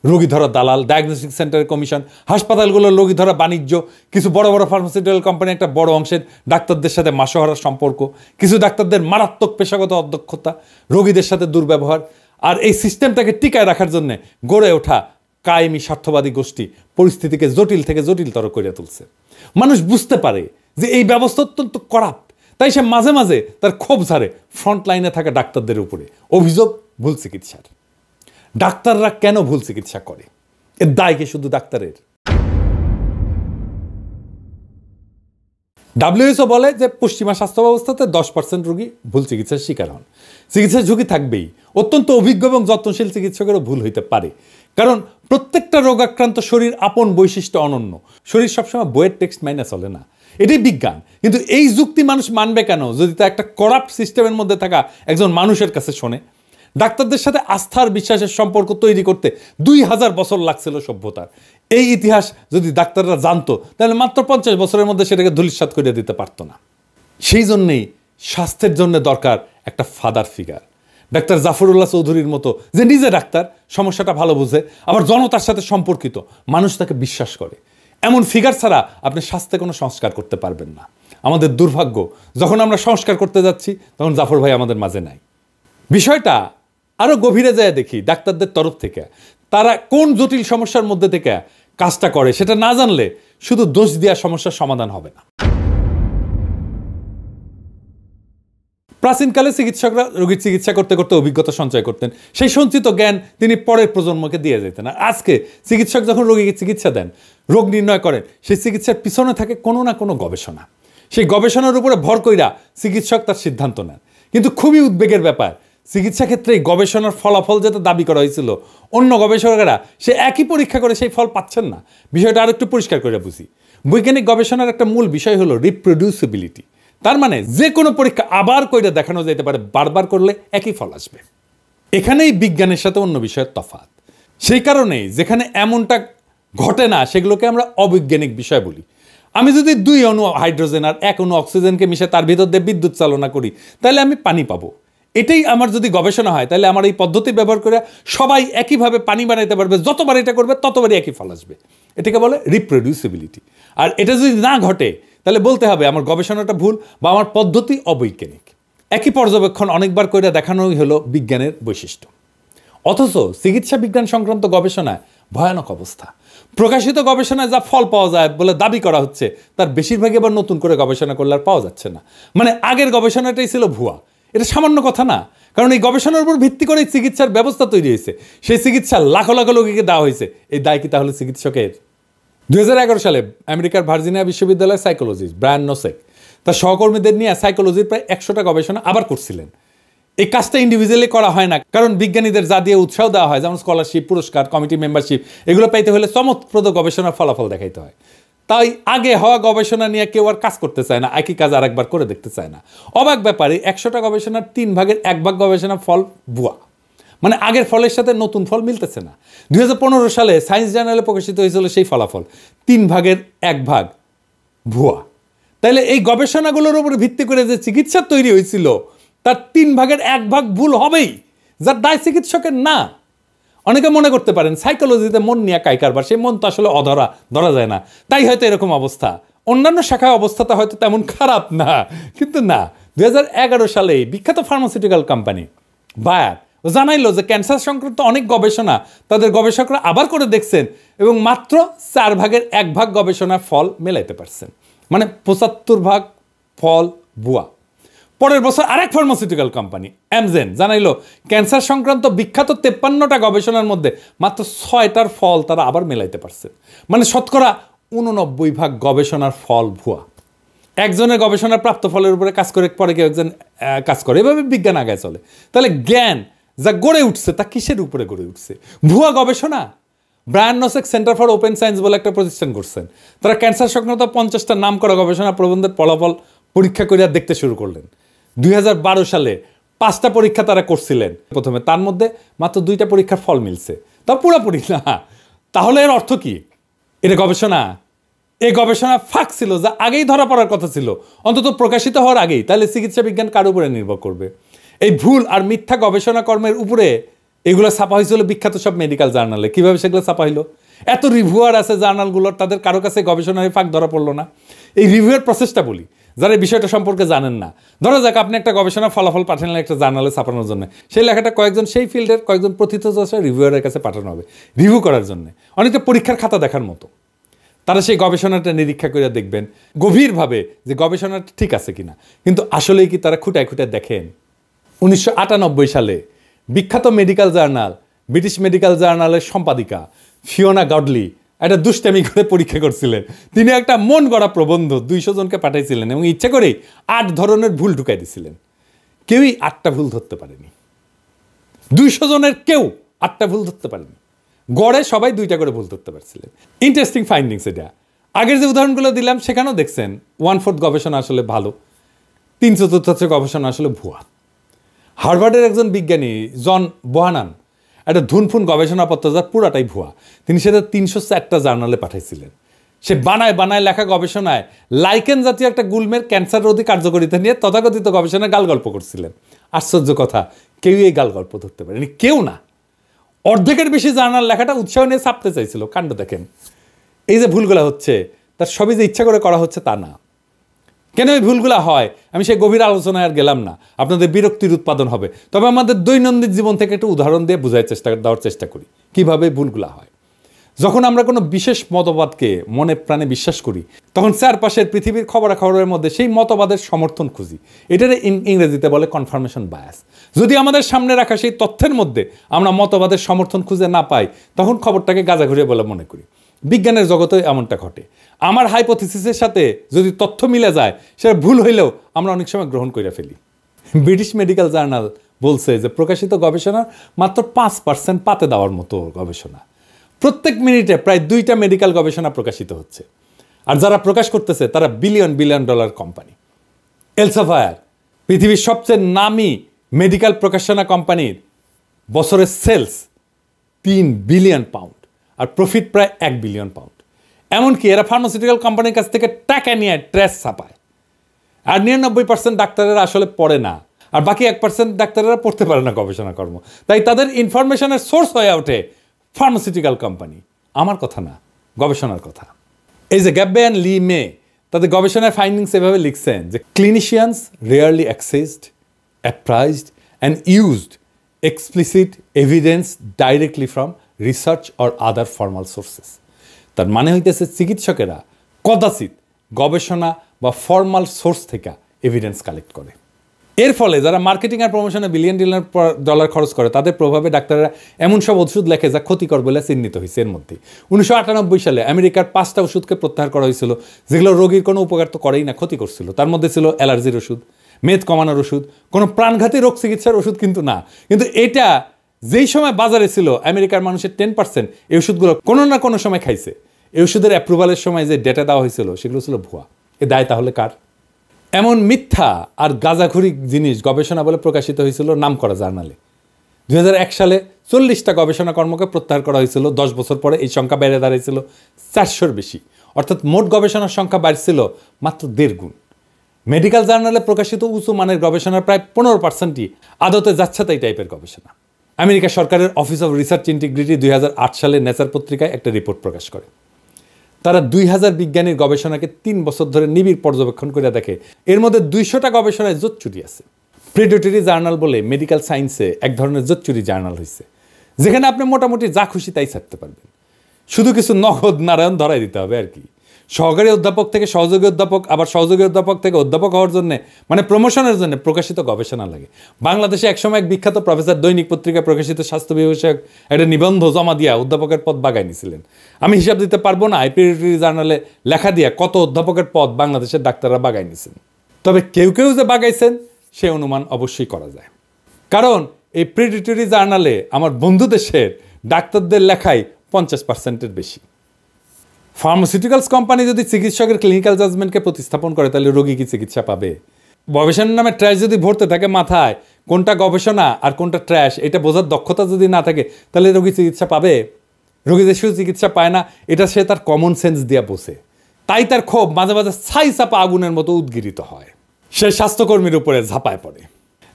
রোগী ধরা দালাল, ডায়াগনস্টিক সেন্টারের কমিশন, হাসপাতালগুলোর রোগী ধরা বাণিজ্য, কিছু বড় বড় ফার্মাসিউটিক্যাল কোম্পানি একটা বড় অংশের ডাক্তারদের সাথে মাসোহারার সম্পর্ক, কিছু ডাক্তারদের মারাত্মক পেশাগত অদক্ষতা, রোগীদের সাথে দুর্ব্যবহার। আর এই সিস্টেমটাকে টিকায় রাখার জন্য গড়ে ওঠা কায়েমি স্বার্থবাদী গোষ্ঠী পরিস্থিতিকে জটিল থেকে জটিলতর করে তুলছে। মানুষ বুঝতে পারে যে এই ব্যবস্থা অত্যন্ত করাপ্ট, তাই সে মাঝে মাঝে তার ক্ষোভ ঝাড়ে ফ্রন্ট লাইনে থাকা ডাক্তারদের উপরে। অভিযোগ ভুল চিকিৎসার। ডাক্তাররা কেন ভুল চিকিৎসা করে? এর দায় কি শুধু ডাক্তারের? WHO বলে যে পশ্চিমা স্বাস্থ্য ব্যবস্থাতে 10% রোগী ভুল চিকিৎসার শিকার হন। চিকিৎসার ঝুঁকি থাকবেই। অত্যন্ত অভিজ্ঞ এবং যত্নশীল চিকিৎসকেরও ভুল হইতে পারে, কারণ প্রত্যেকটা রোগাক্রান্ত শরীর আপন বৈশিষ্ট্য অনন্য। শরীর সবসময় বইয়ের টেক্সট মাইনে চলে না, এটাই বিজ্ঞান। কিন্তু এই যুক্তি মানুষ মানবে কেন যদি তা একটা করাপ্ট সিস্টেমের মধ্যে থাকা একজন মানুষের কাছে শোনে? ডাক্তারদের সাথে আস্থার বিশ্বাসের সম্পর্ক তৈরি করতে 2000 বছর লাগছিল সভ্যতার। এই ইতিহাস যদি ডাক্তাররা জানতো তাহলে মাত্র 50 বছরের মধ্যে সেটাকে ধূলিসাৎ করে দিতে পারতো না। সেই জন্যেই স্বাস্থ্যের জন্য দরকার একটা ফাদার ফিগার। ডাক্তার জাফরুল্লাহ চৌধুরীর মতো, যে নিজে ডাক্তার, সমস্যাটা ভালো বুঝে, আবার জনতার সাথে সম্পর্কিত, মানুষ তাকে বিশ্বাস করে। এমন ফিগার ছাড়া আপনি স্বাস্থ্যে কোনো সংস্কার করতে পারবেন না। আমাদের দুর্ভাগ্য, যখন আমরা সংস্কার করতে যাচ্ছি তখন জাফর ভাই আমাদের মাঝে নাই। বিষয়টা আরও গভীরে যায় দেখি ডাক্তারদের তরফ থেকে। তারা কোন জটিল সমস্যার মধ্যে থেকে কাজটা করে সেটা না জানলে শুধু দোষ দেওয়া সমস্যার সমাধান হবে না। প্রাচীনকালে চিকিৎসকরা রোগীর চিকিৎসা করতে করতে অভিজ্ঞতা সঞ্চয় করতেন। সেই সঞ্চিত জ্ঞান তিনি পরের প্রজন্মকে দিয়ে যেতেন। আর আজকে চিকিৎসক যখন রোগীকে চিকিৎসা দেন, রোগ নির্ণয় করেন, সেই চিকিৎসার পিছনে থাকে কোনো না কোনো গবেষণা। সেই গবেষণার উপরে ভর কইরা চিকিৎসক তার সিদ্ধান্ত নেন। কিন্তু খুবই উদ্বেগের ব্যাপার, চিকিৎসা ক্ষেত্রে গবেষণার ফলাফল যেটা দাবি করা হয়েছিল, অন্য গবেষকেরা সে একই পরীক্ষা করে সেই ফল পাচ্ছেন না। বিষয়টা আর একটু পরিষ্কার করে বুঝি। বৈজ্ঞানিক গবেষণার একটা মূল বিষয় হলো রিপ্রোডিউসিবিলিটি। তার মানে যে কোনো পরীক্ষা আবার করে দেখানো যেতে পারে, বারবার করলে একই ফল আসবে। এখানেই বিজ্ঞানের সাথে অন্য বিষয়ের তফাৎ। সেই কারণেই যেখানে এমনটা ঘটে না সেগুলোকে আমরা অবৈজ্ঞানিক বিষয় বলি। আমি যদি 2 অণু হাইড্রোজেন আর 1 অণু অক্সিজেনকে মিশে তার ভিতর দিয়ে বিদ্যুৎ চালনা করি, তাহলে আমি পানি পাবো। এটাই আমার যদি গবেষণা হয়, তাহলে আমার এই পদ্ধতি ব্যবহার করে সবাই একইভাবে পানি বানাইতে পারবে। যতবার এটা করবে ততবারই একই ফল আসবে। এটাকে বলে রিপ্রোডিউসিবিলিটি। আর এটা যদি না ঘটে তাহলে বলতে হবে আমার গবেষণাটা ভুল বা আমার পদ্ধতি অবৈজ্ঞানিক। একই পর্যবেক্ষণ অনেকবার করে দেখানোই হলো বিজ্ঞানের বৈশিষ্ট্য। অথচ চিকিৎসা বিজ্ঞান সংক্রান্ত গবেষণায় ভয়ানক অবস্থা। প্রকাশিত গবেষণায় যা ফল পাওয়া যায় বলে দাবি করা হচ্ছে, তার বেশিরভাগই আবার নতুন করে গবেষণা করলে আর পাওয়া যাচ্ছে না। মানে আগের গবেষণাটাই ছিল ভুয়া। এটা সামান্য কথা না, কারণ এই গবেষণার উপর ভিত্তি করে চিকিৎসার ব্যবস্থা তৈরি হয়েছে। সেই চিকিৎসা লাখো লাখো লোককে দেওয়া হয়েছে। এই দায় কি তাহলে চিকিৎসকের? 2011 সালে আমেরিকার ভার্জিনিয়া বিশ্ববিদ্যালয়ের সাইকোলজিস্ট ব্রায়ান নোসেক তার সহকর্মীদের নিয়ে সাইকোলজির প্রায় 100টা গবেষণা আবার করছিলেন। এই কাজটা ইন্ডিভিজুয়ালি করা হয় না, কারণ বিজ্ঞানীদের যা দিয়ে উৎসাহ দেওয়া হয়, যেমন স্কলারশিপ, পুরস্কার, কমিটি মেম্বারশিপ, এগুলো পাইতে হলে চমৎপ্রদ গবেষণার ফলাফল দেখাইতে হয়। তাই আগে হওয়া গবেষণা নিয়ে কেউ আর কাজ করতে চায় না, একই কাজ আরেকবার করে দেখতে চায় না। অবাক ব্যাপারে 100টা গবেষণার 3 ভাগের 1 ভাগ গবেষণার ফল ভুয়া। মানে আগের ফলের সাথে নতুন ফল মিলতেছে না। 2015 সালে সায়েন্স জার্নালে প্রকাশিত হয়েছিল সেই ফলাফল, 3 ভাগের 1 ভাগ ভুয়া। তাইলে এই গবেষণাগুলোর উপর ভিত্তি করে যে চিকিৎসা তৈরি হয়েছিল তার 3 ভাগের 1 ভাগ ভুল হবেই, যার দায় চিকিৎসকের না। অনেকে মনে করতে পারেন সাইকোলজিতে মন নিয়ে কাই কারবার, সেই মন তো আসলে অধরা, ধরা যায় না, তাই হয়তো এরকম অবস্থা। অন্যান্য শাখায় অবস্থাটা হয়তো তেমন খারাপ না, কিন্তু না। 2011 সালে বিখ্যাত ফার্মাসিউটিক্যাল কোম্পানি বায়ার জানাইলো যে ক্যান্সার সংক্রান্ত অনেক গবেষণা তাদের গবেষকরা আবার করে দেখছেন এবং মাত্র 4 ভাগের 1 ভাগ গবেষণার ফল মেলাইতে পারছেন। মানে 75 ভাগ ফল ভুয়া। পরের বছর আরেক ফার্মাসিউটিক্যাল কোম্পানি অ্যামজেন জানাইলো ক্যান্সার সংক্রান্ত বিখ্যাত 53টা গবেষণার মধ্যে মাত্র 6টার ফল তারা আবার মেলাইতে পারছে। মানে শতকরা 89% গবেষণার ফল ভুয়া। একজনের গবেষণার প্রাপ্ত ফলের উপরে কাজ করে পরে কেউ একজন কাজ করে, এভাবে বিজ্ঞান আগায় চলে। তাহলে জ্ঞান যা গড়ে উঠছে তা কিসের উপরে গড়ে উঠছে? ভুয়া গবেষণা। Brian Nosek centre for open science বলে একটা প্রতিষ্ঠান করছেন। তারা ক্যান্সার সংক্রান্ত 50টা নাম করা গবেষণা প্রবন্ধের ফলাফল পরীক্ষা করিয়া দেখতে শুরু করলেন। 2012 সালে 5টা পরীক্ষা তারা করছিলেন প্রথমে, তার মধ্যে মাত্র 2টা পরীক্ষার ফল মিলছে, তা পুরোপুরি না। তাহলে এর অর্থ কি? এটা গবেষণা? এই গবেষণা ফাঁক ছিল, যা আগেই ধরা পড়ার কথা ছিল, অন্তত প্রকাশিত হওয়ার আগেই। তাহলে চিকিৎসা বিজ্ঞান কার উপরে নির্ভর করবে? এই ভুল আর মিথ্যা গবেষণা কর্মের উপরে এগুলো ছাপা হয়েছিল বিখ্যাত সব মেডিকেল জার্নালে। কিভাবে সেগুলো ছাপা হইলো? এত রিভিউয়ার আছে জার্নালগুলোর, তাদের কারো কাছে গবেষণার ফাঁক ধরা পড়লো না। এই রিভিউয়ের প্রসেসটা বলি যারা এই বিষয়টা সম্পর্কে জানেন না। ধরা যাক আপনি একটা গবেষণা ফলাফল পাঠালেন একটা জার্নালে ছাপানোর জন্য। সেই লেখাটা কয়েকজন সেই ফিল্ডের কয়েকজন প্রথিতযশা রিভিউয়ারের কাছে পাঠানো হবে রিভিউ করার জন্য, অনেকটা পরীক্ষার খাতা দেখার মতো। তারা সেই গবেষণাটা নিরীক্ষা করে দেখবেন গভীরভাবে যে গবেষণাটা ঠিক আছে কিনা। কিন্তু আসলেই কি তারা খুঁটায় খুঁটায় দেখেন? 1998 সালে বিখ্যাত মেডিকেল জার্নাল ব্রিটিশ মেডিকেল জার্নালের সম্পাদিকা ফিওনা গডলি একটা দুষ্টামি করে পরীক্ষা করছিলেন। তিনি একটা মন গড়া প্রবন্ধ 200 জনকে পাঠাইছিলেন এবং ইচ্ছে করেই 8 ধরনের ভুল ঢুকাই দিছিলেন। কেউই 8টা ভুল ধরতে পারেনি। 200 জনের কেউ 8টা ভুল ধরতে পারেনি। গড়ে সবাই 2টা করে ভুল ধরতে পারছিলেন। ইন্টারেস্টিং ফাইন্ডিংস এটা। আগের যে উদাহরণগুলো দিলাম সেখানেও দেখছেন 1/4 গবেষণা আসলে ভালো, 3/4 গবেষণা আসলে ভুয়া। হার্ভার্ডের একজন বিজ্ঞানী জন বোহানান একটা ধুনফুন গবেষণাপত্র যার পুরাটাই ভুয়া, তিনি সেটা 304টা জার্নালে পাঠাইছিলেন। সে বানায় লেখা গবেষণায় লাইকেন জাতীয় একটা গুল্মের ক্যান্সার রোধী কার্যকারিতা নিয়ে তথাকথিত গবেষণায় গালগল্প করছিলেন। আশ্চর্য কথা, কেউই এই গালগল্প ধরতে পারেনি, কেউ না। অর্ধেকের বেশি জার্নাল লেখাটা উৎসাহ নিয়ে ছাপতে চাইছিল। কাণ্ড দেখেন। এই যে ভুলগুলো হচ্ছে তার সবই যে ইচ্ছা করে করা হচ্ছে তা না। কেন এই ভুলগুলো হয় আমি সেই গভীর আলোচনায় আর গেলাম না, আপনাদের বিরক্তির উৎপাদন হবে। তবে আমাদের দৈনন্দিন জীবন থেকে একটু উদাহরণ দিয়ে দেওয়ার চেষ্টা করি কীভাবে ভুলগুলো হয়। যখন আমরা কোনো বিশেষ মতবাদকে মনে প্রাণে বিশ্বাস করি তখন চারপাশের পৃথিবীর খবরাখবরের মধ্যে সেই মতবাদের সমর্থন খুঁজি। এটার ইংরেজিতে বলে কনফার্মেশন বায়াস। যদি আমাদের সামনে রাখা সেই তথ্যের মধ্যে আমরা মতবাদের সমর্থন খুঁজে না পাই তখন খবরটাকে গাঁজাঘুরিয়ে বলে মনে করি। বিজ্ঞানের জগতে এমনটা ঘটে। আমার হাইপোথিসিসের সাথে যদি তথ্য মিলে যায় সেটা ভুল হইলেও আমরা অনেক সময় গ্রহণ করে ফেলি। ব্রিটিশ মেডিকেল জার্নাল বলছে যে প্রকাশিত গবেষণার মাত্র 5% পাতে দেওয়ার মতো গবেষণা। প্রত্যেক মিনিটে প্রায় 2টা মেডিকেল গবেষণা প্রকাশিত হচ্ছে, আর যারা প্রকাশ করতেছে তারা বিলিয়ন ডলার কোম্পানি। এলসেভিয়ার পৃথিবীর সবচেয়ে নামী মেডিকেল প্রকাশনা কোম্পানির বছরের সেলস 3 বিলিয়ন পাউন্ড আর প্রফিট প্রায় 1 বিলিয়ন পাউন্ড। এমনকি এরা ফার্মাসিউটিক্যাল কোম্পানির কাছ থেকে টাকা নিয়ে ট্রেস ছাপায়। আর 99% ডাক্তারেরা আসলে পড়ে না, আর বাকি 1% ডাক্তারেরা পড়তে পারে না গবেষণা কর্ম। তাই তাদের ইনফরমেশনের সোর্স হয়ে ওঠে ফার্মাসিউটিক্যাল কোম্পানি। আমার কথা না, গবেষণার কথা। এই যে গ্যাব্বে অ্যান্ড লি মে তাদের গবেষণার ফাইন্ডিংস এভাবে লিখছেন যে clinicians rarely accessed, appraised and used explicit evidence directly from research or other formal sources. তার মানে হইতেছে চিকিৎসকেরা কদাচিৎ গবেষণা বা ফর্মাল সোর্স থেকে এভিডেন্স কালেক্ট করে। এর ফলে যারা মার্কেটিং আর প্রমোশনে বিলিয়ন ডলার খরচ করে তাদের প্রভাবে ডাক্তাররা এমন সব ওষুধ লেখে যা ক্ষতিকর বলে চিহ্নিত হয়েছে। এর মধ্যে 1998 সালে আমেরিকার 5টা ওষুধকে প্রত্যাহার করা হয়েছিল যেগুলো রোগীর কোনো উপকার তো করেই না, ক্ষতি করছিল। তার মধ্যে ছিল অ্যালার্জির ওষুধ, মেদ কমানোর ওষুধ, কোনো প্রাণঘাতী রোগ চিকিৎসার ওষুধ কিন্তু না। কিন্তু এটা যেই সময় বাজারে ছিল আমেরিকার মানুষের 10% এই ওষুধগুলো কোনো না কোনো সময় খাইছে। এই ওষুধের অ্যাপ্রুভালের সময় যে ডেটা দেওয়া হয়েছিল সেগুলো ছিল ভুয়া। এ দায় তাহলে কার? এমন মিথ্যা আর গাঁজাখুরি জিনিস গবেষণা বলে প্রকাশিত হয়েছিল নামকরা জার্নালে। 2001 সালে 40টা গবেষণা কর্মকে প্রত্যাহার করা হয়েছিল। 10 বছর পরে এই সংখ্যা বেড়ে দাঁড়িয়েছিল 400-র বেশি। অর্থাৎ মোট গবেষণার সংখ্যা বাড়ছিল মাত্র 1.5 গুণ। মেডিকেল জার্নালে প্রকাশিত উঁচু মানের গবেষণার প্রায় 15%ই আদতে যাচ্ছেতাই টাইপের গবেষণা। আমেরিকা সরকারের অফিস অফ রিসার্চ ইন্টিগ্রিটি 2008 সালে নেচার পত্রিকায় একটা রিপোর্ট প্রকাশ করে। তারা 2000 বিজ্ঞানীর গবেষণাকে 3 বছর ধরে নিবিড় পর্যবেক্ষণ করে দেখে এর মধ্যে 200টা গবেষণায় জোচ্চুরি আছে। প্রেডেটরি জার্নাল বলে মেডিকেল সায়েন্সে এক ধরনের জোচ্চুরি জার্নাল হয়েছে, যেখানে আপনি মোটামুটি যা খুশি তাই ছাড়তে পারবেন। শুধু কিছু নগদ নারায়ণ ধরাই দিতে হবে আর কি। সহকারী অধ্যাপক থেকে সহযোগী অধ্যাপক, আবার সহযোগী অধ্যাপক থেকে অধ্যাপক হওয়ার জন্য মানে প্রমোশনের জন্য প্রকাশিত গবেষণা লাগে। বাংলাদেশে একসময় এক বিখ্যাত প্রফেসর দৈনিক পত্রিকায় প্রকাশিত স্বাস্থ্য বিষয়ক একটা নিবন্ধ জমা দিয়া অধ্যাপকের পদ বাগায় নিয়েছিলেন। আমি হিসাব দিতে পারবো না আইপিডিটি জার্নালে লেখা দিয়া কত অধ্যাপকের পদ বাংলাদেশের ডাক্তাররা বাগায় নিয়েছেন। তবে কেউ কেউ যে বাগাইছেন সে অনুমান অবশ্যই করা যায়, কারণ এই প্রিডিটরি জার্নালে আমার বন্ধু দেশের ডাক্তারদের লেখাই 50%-এর বেশি। ফার্মাসিউটিক্যালস কোম্পানি যদি চিকিৎসকের ক্লিনিক্যাল জাজমেন্টকে প্রতিস্থাপন করে তাহলে রোগী কি চিকিৎসা পাবে? গবেষণার নামে ট্র্যাশ যদি ভরতে থাকে মাথায়, কোনটা গবেষণা আর কোনটা ট্র্যাশ এটা বোঝার দক্ষতা যদি না থাকে, তাহলে রোগী চিকিৎসা পাবে? রোগী যে শুধু চিকিৎসা পায় না, এটা সে তার কমন সেন্স দিয়া বোঝে। তাই তার ক্ষোভ মাঝে মাঝে ছাই চাপা আগুনের মতো উদ্গীরিত হয়, সে স্বাস্থ্যকর্মীর উপরে ঝাঁপায় পড়ে।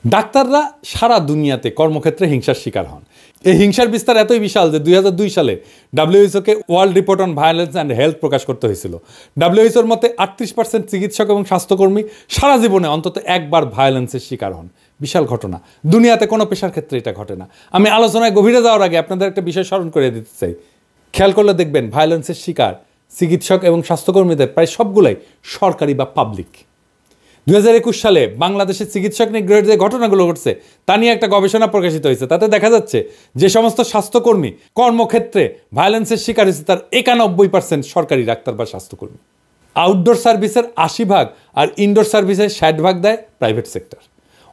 ডাক্তাররা সারা দুনিয়াতে কর্মক্ষেত্রে হিংসার শিকার হন। এই হিংসার বিস্তার এতই বিশাল যে 2002 সালে WHO-কে world report on violence and health প্রকাশ করতে হয়েছিল। WHO-র মতে 38% চিকিৎসক এবং স্বাস্থ্যকর্মী সারা জীবনে অন্তত একবার ভায়োলেন্সের শিকার হন। বিশাল ঘটনা, দুনিয়াতে কোনো পেশার ক্ষেত্রে এটা ঘটে না। আমি আলোচনায় গভীরে যাওয়ার আগে আপনাদের একটা বিষয় স্মরণ করে দিতে চাই। খেয়াল করলে দেখবেন ভায়োলেন্সের শিকার চিকিৎসক এবং স্বাস্থ্যকর্মীদের প্রায় সবগুলাই সরকারি বা পাবলিক। 2021 সালে বাংলাদেশের চিকিৎসক নিগ্রহের যে ঘটনাগুলো ঘটছে তা নিয়ে একটা গবেষণা প্রকাশিত হয়েছে। তাতে দেখা যাচ্ছে যে সমস্ত স্বাস্থ্যকর্মী কর্মক্ষেত্রে ভায়োলেন্সের শিকার হয়েছে তার 91% সরকারি ডাক্তার বা স্বাস্থ্যকর্মী। আউটডোর সার্ভিসের 80% আর ইনডোর সার্ভিসের 60% দেয় প্রাইভেট সেক্টর।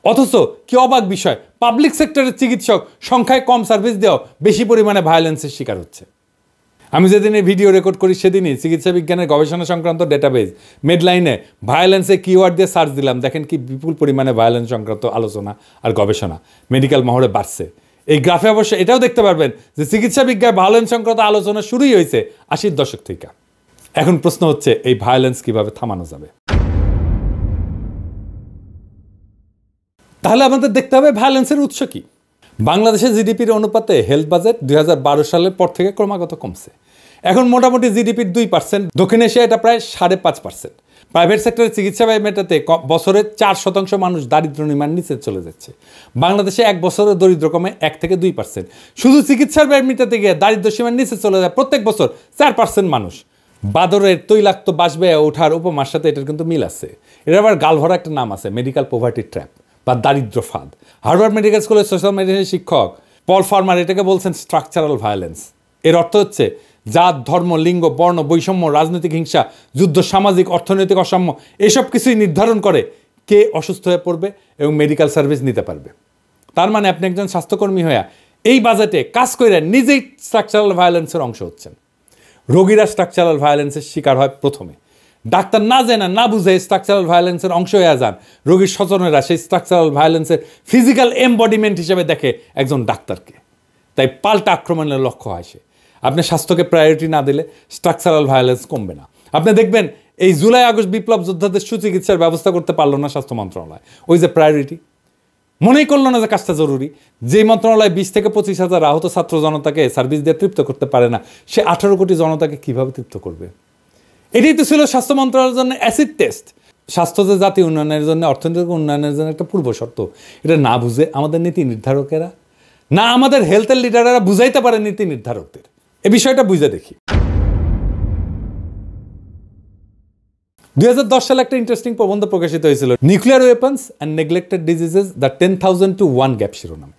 অথচ কি অবাক বিষয়, পাবলিক সেক্টরের চিকিৎসক সংখ্যায় কম সার্ভিস দেওয়াও বেশি পরিমাণে ভায়োলেন্সের শিকার হচ্ছে। আমি যেদিন এই ভিডিও রেকর্ড করি সেদিনই চিকিৎসা বিজ্ঞানের গবেষণা সংক্রান্ত ডেটাবেজ মেডলাইনে ভায়োলেন্সে কিওয়ার্ড দিয়ে সার্চ দিলাম, দেখেন কি বিপুল পরিমাণে ভায়োলেন্স সংক্রান্ত আলোচনা আর গবেষণা মেডিকেল মহলে বাড়ছে। এই গ্রাফে অবশ্য এটাও দেখতে পারবেন যে চিকিৎসা বিজ্ঞান ভায়োলেন্স সংক্রান্ত আলোচনা শুরুই হয়েছে 80-র দশক থেকে। এখন প্রশ্ন হচ্ছে এই ভায়োলেন্স কিভাবে থামানো যাবে? তাহলে আমাদের দেখতে হবে ভায়োলেন্সের উৎস কি। বাংলাদেশের জিডিপির অনুপাতে হেলথ বাজেট 2012 সালের পর থেকে ক্রমাগত কমছে। এখন মোটামুটি জিডিপির 2%, দক্ষিণ এশিয়া এটা প্রায় 5.5%। প্রাইভেট সেক্টরে চিকিৎসা ব্যয় মেটাতে বছরে 4% মানুষ দারিদ্র সীমার নিচে চলে যাচ্ছে। বাংলাদেশে এক বছরে দরিদ্র কমে 1 থেকে 2%। শুধু চিকিৎসার ব্যয় মেটাতে গিয়ে দারিদ্র সীমার নিচে চলে যায় প্রত্যেক বছর 4% মানুষ। বাদরের তৈলাক্ত বাস ব্যয় ওঠার উপমার সাথে এটার কিন্তু মিল আছে। এর আবার গালভরা একটা নাম আছে, মেডিকেল পভার্টি ট্র্যাপ বা দারিদ্র ফাঁদ। হার্ভার্ড মেডিকেল স্কুলের সোশ্যাল মেডিসিনের শিক্ষক পল ফার্মার এটাকে বলছেন স্ট্রাকচারাল ভায়োলেন্স। এর অর্থ হচ্ছে জাত, ধর্ম, লিঙ্গ, বর্ণ বৈষম্য, রাজনৈতিক হিংসা, যুদ্ধ, সামাজিক অর্থনৈতিক অসাম্য এসব কিছুই নির্ধারণ করে কে অসুস্থ হয়ে পড়বে এবং মেডিকেল সার্ভিস নিতে পারবে। তার মানে আপনি একজন স্বাস্থ্যকর্মী হয়ে এই বাজেটে কাজ করে নিজেই স্ট্রাকচারাল ভায়োলেন্সের অংশ হচ্ছেন। রোগীরা স্ট্রাকচারাল ভায়োলেন্সের শিকার হয় প্রথমে। ডাক্তার না জেনে না বুঝে স্ট্রাকচারাল ভায়োলেন্সের অংশ হয়ে যান। রোগীর স্বজনেরা সেই স্ট্রাকচারাল ভায়োলেন্সের ফিজিক্যাল এমবডিমেন্ট হিসেবে দেখে একজন ডাক্তারকে। তাই পাল্টা আক্রমণের লক্ষ্য হয় সে। আপনি স্বাস্থ্যকে প্রায়োরিটি না দিলে স্ট্রাকচারাল ভায়োলেন্স কমবে না। আপনি দেখবেন এই জুলাই আগস্ট বিপ্লব যোদ্ধাদের সুচিকিৎসার ব্যবস্থা করতে পারলো না স্বাস্থ্য মন্ত্রণালয়। ওই যে প্রায়োরিটি মনেই করলো না যে কাজটা জরুরি। যে মন্ত্রণালয় 20 থেকে 25,000 আহত ছাত্র জনতাকে সার্ভিস দিয়ে তৃপ্ত করতে পারে না, সে 18 কোটি জনতাকে কিভাবে তৃপ্ত করবে? এটাই তো ছিল স্বাস্থ্য মন্ত্রণালয়ের জন্য অ্যাসিড টেস্ট। স্বাস্থ্য যে জাতীয় উন্নয়নের জন্য, অর্থনৈতিক উন্নয়নের জন্য একটা পূর্ব শর্ত, এটা না বুঝে আমাদের নীতি নির্ধারকেরা না আমাদের হেলথের লিডাররা বুঝাইতে পারে নীতি নির্ধারকদের। এই বিষয়টা বুঝে দেখি। 2010 সালে একটা ইন্টারেস্টিং প্রবন্ধ প্রকাশিত হয়েছিল, nuclear weapons and neglected diseases the 10,000 to 1 gap শিরোনামে।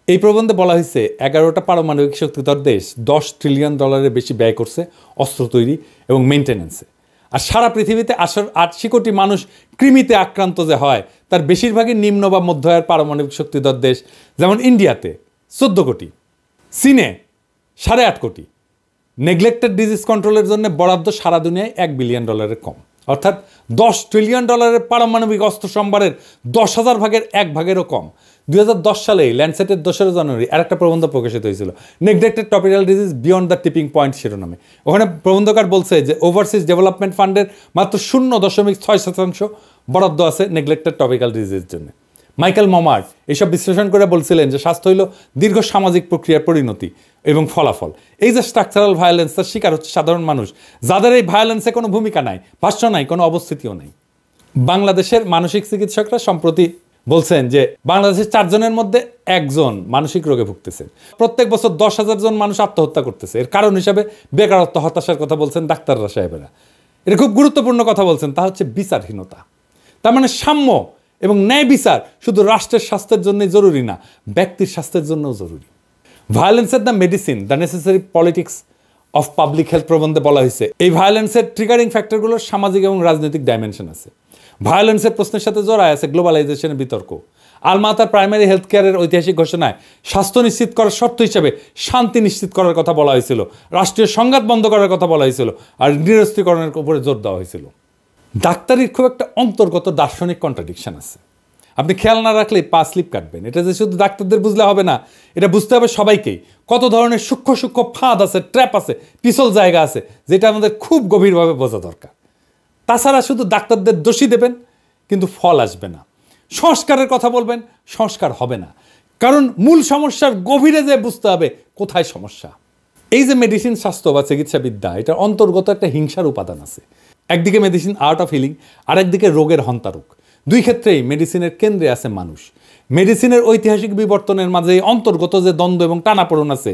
এই প্রবন্ধে বলা হয়েছে 11টা পারমাণবিক শক্তিধর দেশ $10 ট্রিলিয়ন বেশি ব্যয় করছে অস্ত্র তৈরি এবং মেনটেন্যান্সে। আর সারা পৃথিবীতে 80 কোটি মানুষ কৃমিতে আক্রান্ত যে হয় তার বেশিরভাগই নিম্ন বা মধ্য আয়ের পারমাণবিক শক্তিধর দেশ। যেমন ইন্ডিয়াতে 14 কোটি, চীনে 8.5 কোটি। নেগলেক্টেড ডিজিজ কন্ট্রোলের জন্য বরাদ্দ সারা দুনিয়ায় $1 বিলিয়ন কম। অর্থাৎ $10 ট্রিলিয়ন পারমাণবিক অস্ত্র সম্ভারের 10,000 ভাগের 1 ভাগেরও কম। 2010 সালে ল্যান্ডসেটের 2 জানুয়ারি আরেকটা প্রবন্ধ প্রকাশিত হয়েছিল, neglected topical disease beyond the tipping point শিরোনামে। ওখানে প্রবন্ধকার বলছে যে ওভারসিজ ডেভেলপমেন্ট ফান্ডের মাত্র 0.6% বরাদ্দ আছে নেগলেক্টেড টপিক্যাল ডিজিজের জন্য। মাইকেল মমার এসব বিশ্লেষণ করে বলছিলেন যে স্বাস্থ্য হইল দীর্ঘ সামাজিক প্রক্রিয়ার পরিণতি এবং ফলাফল। এই যে স্ট্রাকচারাল ভায়োলেন্স, তার শিকার হচ্ছে সাধারণ মানুষ, যাদের এই ভায়োলেন্সে কোনো ভূমিকা নাই, ভাষ্য নাই, কোনো অবস্থিতিও নাই। বাংলাদেশের মানসিক চিকিৎসকরা সম্প্রতি বলছেন যে বাংলাদেশের 4 জনের মধ্যে 1 জন মানসিক রোগে ভুগতেছে। প্রত্যেক বছর 10,000 জন মানুষ আত্মহত্যা করতেছে। এর কারণ হিসাবে বেকারত্ব, হতাশার কথা বলছেন ডাক্তাররা সাহেবেরা। এটা খুব গুরুত্বপূর্ণ কথা বলছেন, তা হচ্ছে বিচারহীনতা। তার মানে সাম্য এবং ন্যায় বিচার শুধু রাষ্ট্রের স্বাস্থ্যের জন্যই জরুরি না, ব্যক্তির স্বাস্থ্যের জন্যও জরুরি। ভায়োলেন্সের the medicine, the necessary politics of public health প্রবন্ধে বলা হয়েছে এই ভায়োলেন্সের ট্রিগারিং ফ্যাক্টরগুলোর সামাজিক এবং রাজনৈতিক ডাইমেনশন আছে। ভায়োলেন্সের প্রশ্নের সাথে জড়ায় আছে গ্লোবালাইজেশনের বিতর্ক। আলমা তার প্রাইমারি হেলথ কেয়ারের ঐতিহাসিক ঘোষণায় স্বাস্থ্য নিশ্চিত করার শর্ত হিসেবে শান্তি নিশ্চিত করার কথা বলা হয়েছিল, রাষ্ট্রীয় সংঘাত বন্ধ করার কথা বলা হয়েছিল, আর নিরস্ত্রীকরণের উপরে জোর দেওয়া হয়েছিল। ডাক্তারির খুব একটা অন্তর্গত দার্শনিক কন্ট্রাডিকশন আছে। আপনি খেয়াল না রাখলেই পা স্লিপ কাটবেন। এটা যে শুধু ডাক্তারদের বুঝলে হবে না, এটা বুঝতে হবে সবাইকেই। কত ধরনের সূক্ষ্ম সূক্ষ্ম ফাঁদ আছে, ট্র্যাপ আছে, পিছল জায়গা আছে, যেটা আমাদের খুব গভীরভাবে বোঝা দরকার। তাছাড়া শুধু ডাক্তারদের দোষী দেবেন, কিন্তু ফল আসবে না। সংস্কারের কথা বলবেন, সংস্কার হবে না, কারণ মূল সমস্যার গভীরে যে বুঝতে হবে কোথায় সমস্যা। এই যে মেডিসিন শাস্ত্র বা চিকিৎসাবিদ্যা, এটার অন্তর্গত একটা হিংসার উপাদান আছে। একদিকে মেডিসিন আর্ট অফ হিলিং, আর একদিকে রোগের হন্তারক। দুই ক্ষেত্রেই মেডিসিনের কেন্দ্রে আছে মানুষ। মেডিসিনের ঐতিহাসিক বিবর্তনের মাঝে এই অন্তর্গত যে দ্বন্দ্ব এবং টানাপোড়েন আছে,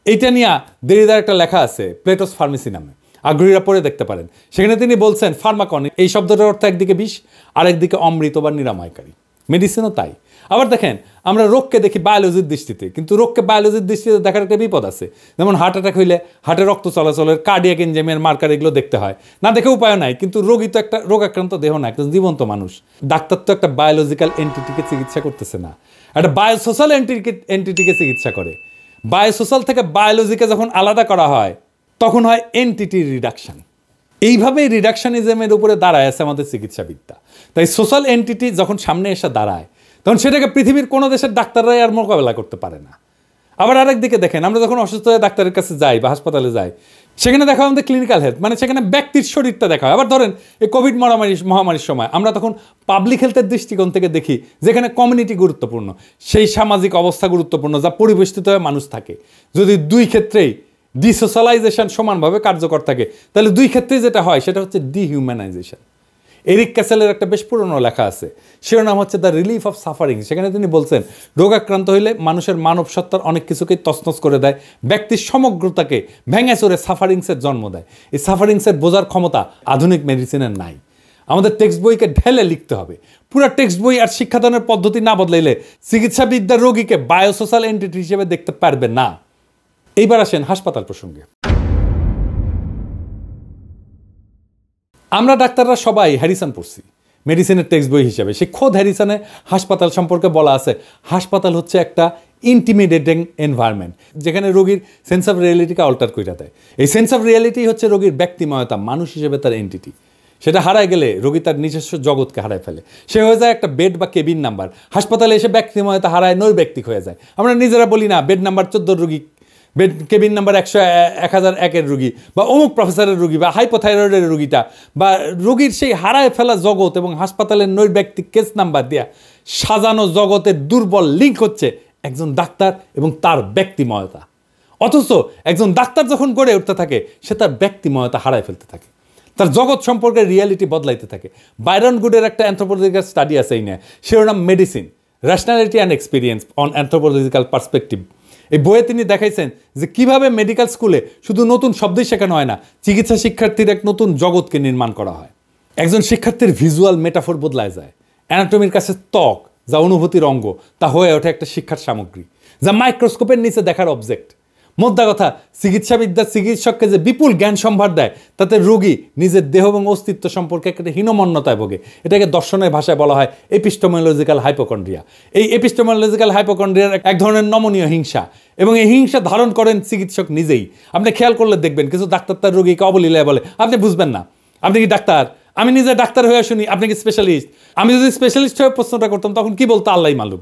এইটা নিয়ে দেরিদার একটা লেখা আছে প্লেটোস ফার্মেসি নামে, আগ্রহীরা পড়ে দেখতে পারেন। সেখানে তিনি বলছেন ফার্মাকন এই শব্দটার অর্থ একদিকে বিষ, আর একদিকে অমৃত বা নিরাময়কারী। মেডিসিনও তাই। আবার দেখেন, আমরা রোগকে দেখি বায়োলজির দৃষ্টিতে, কিন্তু রোগকে বায়োলজির দৃষ্টিতে দেখার একটা বিপদ আছে। যেমন হার্ট অ্যাটাক হইলে হার্টে রক্ত চলাচলের কার্ডিয়াক এনজাইমের মার্কার এগুলো দেখতে হয়, না দেখে উপায় নাই। কিন্তু রোগী তো একটা রোগাক্রান্ত দেহ না, একটা জীবন্ত মানুষ। ডাক্তার তো একটা বায়োলজিক্যাল এন্টিটিকে চিকিৎসা করতেছে না, একটা বায়োসোশ্যাল এন্টিটিকে চিকিৎসা করে। বায়োসোশ্যাল থেকে বায়োলজিকে যখন আলাদা করা হয়, তখন হয় এন্টিটি রিডাকশন। এইভাবেই রিডাকশনিজমের উপরে দাঁড়ায় আছে আমাদের চিকিৎসাবিদ্যা। তাই সোশ্যাল এন্টিটি যখন সামনে এসে দাঁড়ায়, তখন সেটাকে পৃথিবীর কোনো দেশের ডাক্তাররাই আর মোকাবেলা করতে পারে না। আবার আরেকদিকে দেখেন, আমরা যখন অসুস্থ হয়ে ডাক্তারের কাছে যাই বা হাসপাতালে যাই, সেখানে দেখা হয় আমাদের ক্লিনিক্যাল হেলথ, মানে সেখানে ব্যক্তির শরীরটা দেখা হয়। আবার ধরেন এই কোভিড মহামারীর সময় আমরা তখন পাবলিক হেলথের দৃষ্টিকোণ থেকে দেখি, যেখানে কমিউনিটি গুরুত্বপূর্ণ, সেই সামাজিক অবস্থা গুরুত্বপূর্ণ যা পরিবেষ্টিত হয়ে মানুষ থাকে। যদি দুই ক্ষেত্রেই ডিসোশ্যালাইজেশন সমানভাবে কার্যকর থাকে, তাহলে দুই ক্ষেত্রেই যেটা হয় সেটা হচ্ছে ডিহিউম্যানাইজেশন। এরিক ক্যাসেলের একটা বেশ পুরনো লেখা আছে, শিরোনাম হচ্ছে দ্য রিলিফ অফ সাফারিং। সেখানে তিনি বলছেন, রোগাক্রান্ত হইলে মানুষের মানব সত্তার অনেক কিছুকেই তছনছ করে দেয়, ব্যক্তির সমগ্রতাকে ভেঙে চড়ে সাফারিংসের জন্ম দেয়। এই সাফারিংসের বোঝার ক্ষমতা আধুনিক মেডিসিনের নাই। আমাদের টেক্সট বইকে ঢেলে লিখতে হবে। পুরো টেক্সট বই আর শিক্ষাদানের পদ্ধতি না বদলাইলে চিকিৎসাবিদ্যার রোগীকে বায়োসোশ্যাল এন্টিটি হিসেবে দেখতে পারবে না। এইবার আসেন হাসপাতাল প্রসঙ্গে। আমরা ডাক্তাররা সবাই হ্যারিসন পড়ছি মেডিসিনের টেক্সট বই হিসেবে। সে খোদ হ্যারিসনে হাসপাতাল সম্পর্কে বলা আছে, হাসপাতাল হচ্ছে একটা ইন্টিমিডেটিং এনভায়রনমেন্ট, যেখানে রোগীর সেন্স অফ রিয়েলিটিকে অল্টার করে দেয়। এই সেন্স অফ রিয়েলিটি হচ্ছে রোগীর ব্যক্তিময়তা, মানুষ হিসেবে তার এন্টিটি। সেটা হারায় গেলে রোগী তার নিজস্ব জগৎকে হারায় ফেলে। সে হয়ে যায় একটা বেড বা কেবিন নাম্বার। হাসপাতালে এসে ব্যক্তিময়তা হারায়, নৈর্ব্যক্তিক হয়ে যায়। আমরা নিজেরা বলি না বেড নাম্বার 14 রোগী, বেড কেবিন নাম্বার 1001-এর রুগী, বা অমুক প্রফেসরের রুগী, বা হাইপোথাইরয়েডের রুগীটা, বা রোগীর সেই হারায় ফেলা জগৎ এবং হাসপাতালের নৈর্ব্যক্তিক কেস নাম্বার দেয়া সাজানো জগতের দুর্বল লিঙ্ক হচ্ছে একজন ডাক্তার এবং তার ব্যক্তিময়তা। অথচ একজন ডাক্তার যখন গড়ে উঠতে থাকে, সে তার ব্যক্তিময়তা হারায় ফেলতে থাকে, তার জগৎ সম্পর্কে রিয়ালিটি বদলাইতে থাকে। বাইরন গুডের একটা অ্যানথ্রোপোলজিক্যাল স্টাডি আছে এই নিয়ে, শিরোনাম medicine, rationality and experience on anthropological perspective. এই বইয়ে তিনি দেখাইছেন যে কিভাবে মেডিকেল স্কুলে শুধু নতুন শব্দই শেখানো হয় না, চিকিৎসা শিক্ষার্থীর এক নতুন জগৎকে নির্মাণ করা হয়। একজন শিক্ষার্থীর ভিজুয়াল মেটাফোর বদলায় যায়। অ্যানাটমির কাছে ত্বক, যা অনুভূতির অঙ্গ, তা হয়ে ওঠে একটা শিক্ষার সামগ্রী, যা মাইক্রোস্কোপের নিচে দেখার অবজেক্ট। মোদ্দা কথা, চিকিৎসাবিদ্যার চিকিৎসককে যে বিপুল জ্ঞান সম্ভার দেয়, তাতে রোগী নিজের দেহ এবং অস্তিত্ব সম্পর্কে একটা হীনমন্যতায় ভোগে। এটাকে দর্শনের ভাষায় বলা হয় এপিস্টেমোলজিক্যাল হাইপোকন্ড্রিয়া। এই এপিস্টেমোলজিক্যাল হাইপোকন্ড্রিয়ার এক ধরনের নমনীয় হিংসা, এবং এই হিংসা ধারণ করেন চিকিৎসক নিজেই। আপনি খেয়াল করলে দেখবেন, কিছু ডাক্তার তার রোগীকে অবলীলায় বলে, আপনি বুঝবেন না, আপনি কি ডাক্তার? আমি নিজে ডাক্তার হয়ে শুনি, আপনি কি স্পেশালিস্ট? আমি যদি স্পেশালিস্ট হয়ে প্রশ্নটা করতাম, তখন কি বলতো আল্লাহ মালুম।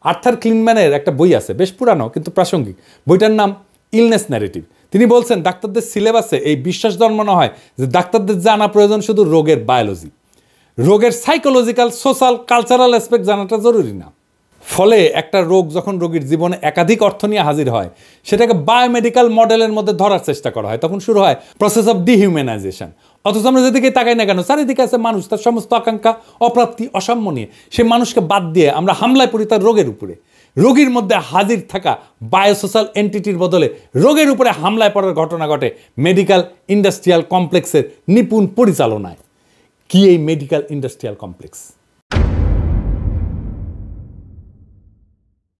আর্থার ক্লিনম্যানের একটা বই আছে, বেশ পুরানো কিন্তু প্রাসঙ্গিক। বইটার নাম ইলনেস ন্যারেটিভ। তিনি বলছেন, ডাক্তারদের সিলেবাসে এই বিশ্বাস জন্মানো হয় যে ডাক্তারদের জানা প্রয়োজন শুধু রোগের বায়োলজি, রোগের সাইকোলজিক্যাল, সোশ্যাল, কালচারাল অ্যাসপেক্ট জানাটা জরুরি না। ফলে একটা রোগ যখন রোগীর জীবনে একাধিক অর্থ নিয়ে হাজির হয়, সেটাকে বায়োমেডিক্যাল মডেলের মধ্যে ধরার চেষ্টা করা হয়। তখন শুরু হয় প্রসেস অফ ডিহিউম্যানাইজেশন। অথচ আমরা যেদিকে তাকাই না কেন, চারিদিকে আছে মানুষ, তার সমস্ত আকাঙ্ক্ষা, অপ্রাপ্তি, অসাম্য নিয়ে। সেই মানুষকে বাদ দিয়ে আমরা হামলায় পড়ি তার রোগের উপরে। রোগীর মধ্যে হাজির থাকা বায়োসোশ্যাল এন্টিটির বদলে রোগের উপরে হামলায় পড়ার ঘটনা ঘটে মেডিকেল ইন্ডাস্ট্রিয়াল কমপ্লেক্সের নিপুণ পরিচালনায়। কি এই মেডিকেল ইন্ডাস্ট্রিয়াল কমপ্লেক্স?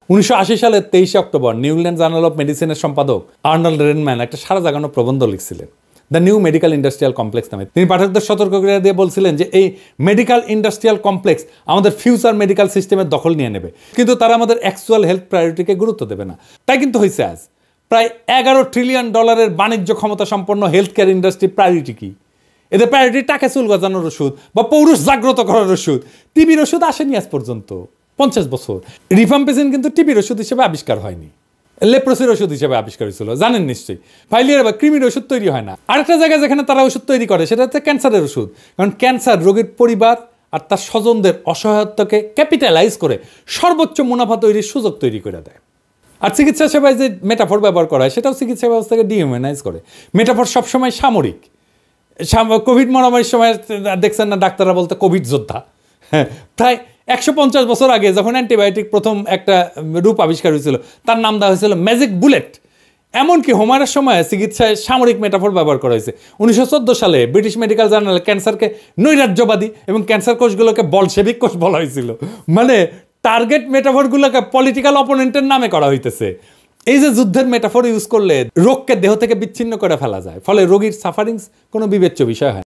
1980 সালের 23 October New England journal of মেডিসিনের সম্পাদক আর্নল্ড রেনম্যান একটা সারা জাগানো প্রবন্ধ লিখছিলেন the new medical industrial complex নামে। তিনি পাঠকদের সতর্ক করে দিয়ে বলছিলেন যে এই মেডিকেল ইন্ডাস্ট্রিয়াল কমপ্লেক্স আমাদের ফিউচার মেডিকেল সিস্টেমের দখল নিয়ে নেবে, কিন্তু তারা আমাদের অ্যাকচুয়াল হেলথ প্রায়োরিটিকে গুরুত্ব দেবে না। তাই কিন্তু হয়েছে আজ প্রায় $11 ট্রিলিয়ন বাণিজ্য ক্ষমতা সম্পন্ন হেলথ কেয়ার ইন্ডাস্ট্রি প্রায়োরিটি কি? এদের প্রায়োরিটি টাকা চুল গজানোর ওষুধ বা পৌরুষ জাগ্রত করার ওষুধ। টিবির ওষুধ আসেনি আজ পর্যন্ত 50 বছর। রিফাম্পিসিন কিন্তু টিবির ওষুধ হিসেবে আবিষ্কার হয়নি, লেপ্রোসির ওষুধ হিসেবে আবিষ্কার হয়েছিল, জানেন নিশ্চয়ই। ফাইলিয়ার বা কৃমির ওষুধ তৈরি হয় না। আরেকটা জায়গায় যেখানে তারা ওষুধ তৈরি করে সেটা হচ্ছে ক্যান্সারের ওষুধ, কারণ ক্যান্সার রোগীর পরিবার আর তার স্বজনদের অসহায়ত্বকে ক্যাপিটালাইজ করে সর্বোচ্চ মুনাফা তৈরির সুযোগ তৈরি করে দেয়। আর চিকিৎসা সেবায় যে মেটাফর ব্যবহার করা হয় সেটাও চিকিৎসা ব্যবস্থাকে ডিহিউম্যানাইজ করে। মেটাফর সবসময় সামরিক। কোভিড মহামারীর সময় দেখছেন না ডাক্তাররা বলতে কোভিড যোদ্ধা। হ্যাঁ, প্রায় 150 বছর আগে যখন অ্যান্টিবায়োটিক প্রথম একটা রূপ আবিষ্কার হয়েছিল তার নাম দেওয়া হয়েছিল ম্যাজিক বুলেট। এমনকি হোমারের সময় চিকিৎসায় সামরিক মেটাফর ব্যবহার করা হয়েছে। 1914 সালে ব্রিটিশ মেডিকেল জার্নালে ক্যান্সারকে নৈরাজ্যবাদী এবং ক্যান্সার কোষগুলোকে বলশেবিক কোষ বলা হয়েছিল। মানে টার্গেট মেটাফরগুলোকে পলিটিক্যাল অপোনেন্টের নামে করা হইতেছে। এই যে যুদ্ধের মেটাফর ইউজ করলে রোগকে দেহ থেকে বিচ্ছিন্ন করে ফেলা যায়, ফলে রোগীর সাফারিংস কোনো বিবেচ্য বিষয় হয়।